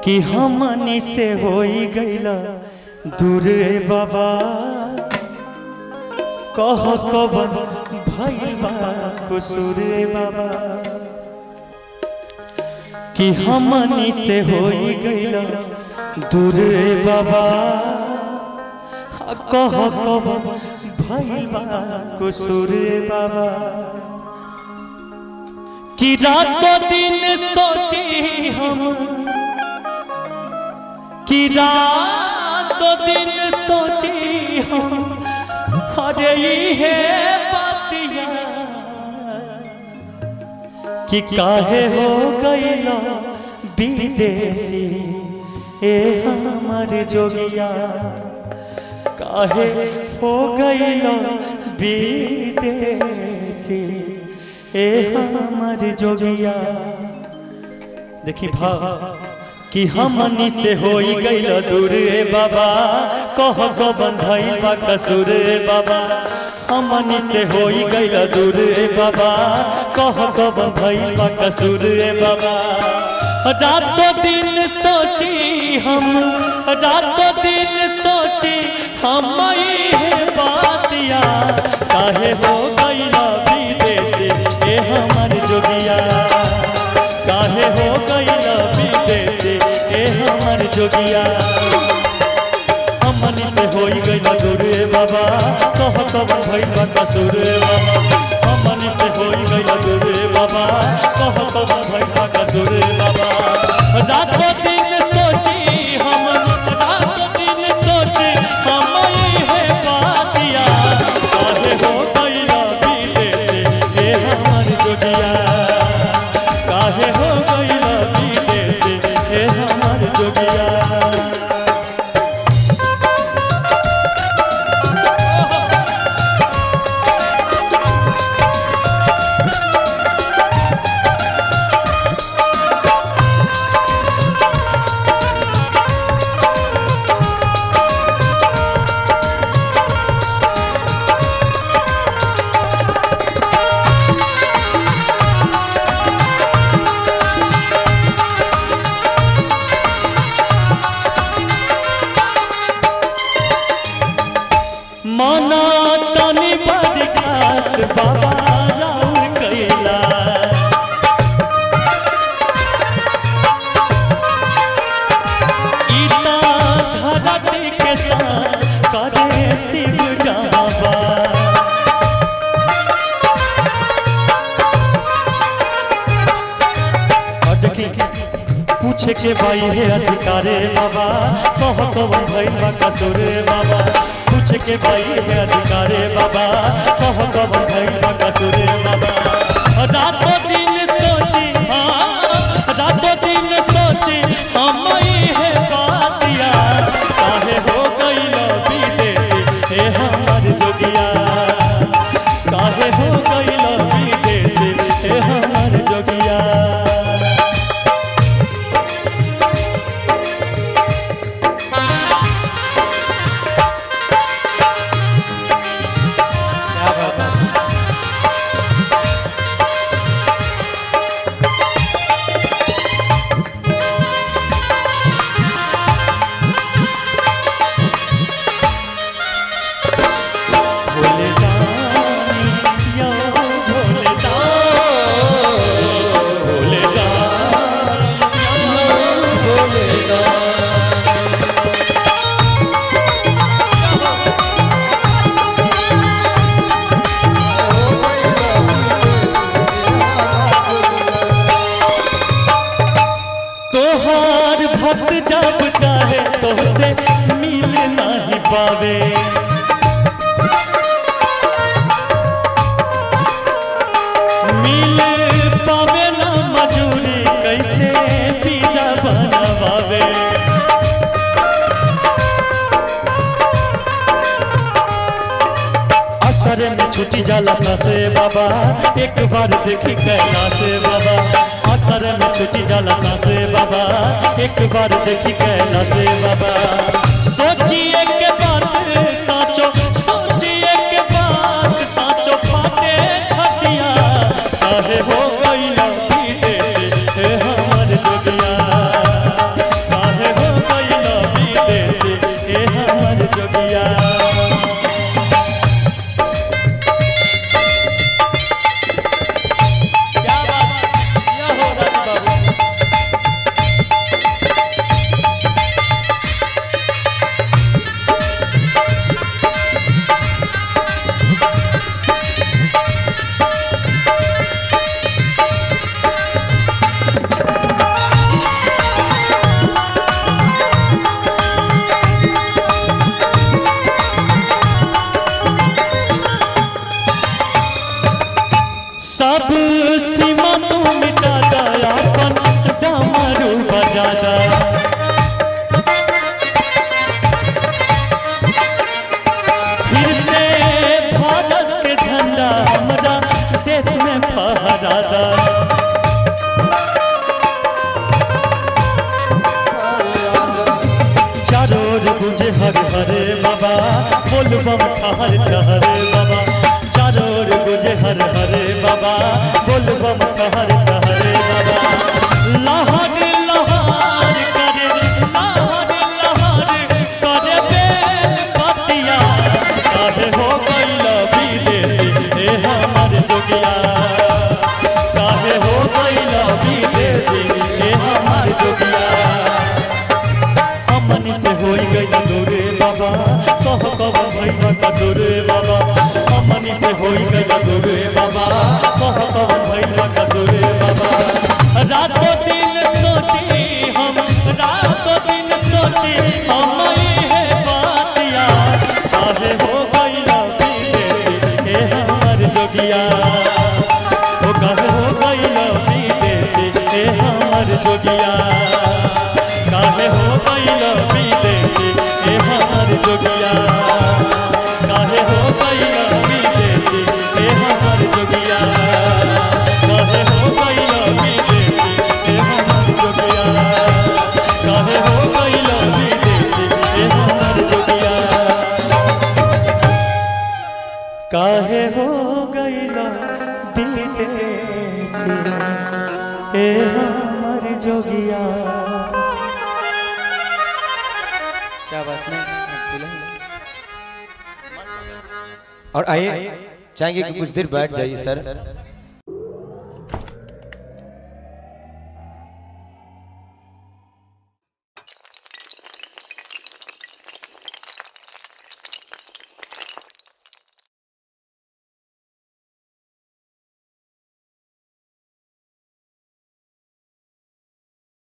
कि हमनी से होई गईला दूर बाबा कह कवन भइल बा कुसूर बाबा कि हमनी से होई गईला दूर बाबा कह कवन भइल बा कुसूर बाबा कि रातों दिन सोची हम कि रातों दिन सोची हम अरे ये बातिया कि काहे हो गईला विदेशी ए हमार जोगिया काहे हो गईला विदेशी ए हमार जोगिया। देखी भाव कि हमनी से होई गईल दूर बाबा कह कवन भइल बा कसूर बाबा हमनी से होई गईल दूर बाबा कह कवन भइल बा कसूर बाबा। रातों दिन सोची हम रातों दिन सोची हम ये बातिया काहे हो गईल विदेशी ए हमार जोगिया काहे हो गईल विदेशी ए हमार जोगिया। हमनी से होई गईल दूर बाबा कह कवन भइल बा कसूर बाबा हमनी से होई गईल दूर बाबा कह कवन भइल बा कसूर बाबा। रातों दिन सोची हम रातों दिन सोची हम ये बातिया काहे हो गईल विदेशी ए हमार जोगिया काहे हो गईल विदेशी ए हमार जोगिया। मना तनी बड़ खास बाबा राउर कैला इता धरती के साथ करे शिव जावा पूछे के भाई है अधिकारे बाबा कह कवन भइल बा कसूर बाबा पूछे के भाई है अधिकारे बाबा कह कवन भइल बा कसूर बाबा। रातों दिन सोची रातों दिन सोची हम ये बातिया काहे हो गईल विदेशी हे हमार जोगिया काहे हो गईल विदेशी हे हमार जोगिया। तोहार भक्त जब चाहे तो से मिल नहीं पावे मिल पावे ना मजूरी कैसे पिज्जा बनवावे। असर में छुटी जाला सासे बाबा एक बार देखी कैलाश बाबा असर में छुटी जाला सासे बाबा एक बार देखी कैलाश बाबा। सोचिए के बात साचो सोचिए के बात साचो पाटे छटिया काहे हो गईल विदेशी हे हमार जोगिया। क्या बात ये हो रहा बाबू। सब सीमा तू मिटा दया अपन डमरू बजा दा। फिर से भारत के झंडा हमारा देश में फहरा दा। चारों ओर गुंजे हर हरे बाबा बोल बम ठहर ठहरे बाबा। चारों ओर गुंजे हर हरे बाबा बोल बम ठहर ठहरे बाबा। लहर लहर करे लहर लहर करे बेल पतिया काहे हो गइल विदेशी ए हमर जोगिया। काहे हो गइल विदेशी ए हमर जोगिया। हमनी से होई गइल दूरे बाबा कह कब भइल कसुरे बाबा। हमनी से होई गइल दूरे बाबा कह कब भइल कसुरे बाबा। रातों दिन सोची हम रातों दिन सोची हम ये बातिया काहे हो गइल विदेशी ए हमर जोगिया। ओ काहे हो गइल विदेशी ए हमर जोगिया। काहे हो गइल विदेशी ए हमर जोगिया। काहे हो गइल विदेशी ए हमर जोगिया। काहे हो गइल विदेशी ए हमर जोगिया। काहे हो गइल विदेशी ए हमर जोगिया। काहे हो गइल विदेशी ए हमर जोगिया। क्या बात नहीं। और आइए चाहेंगे कि कुछ देर बैठ जाइए सर।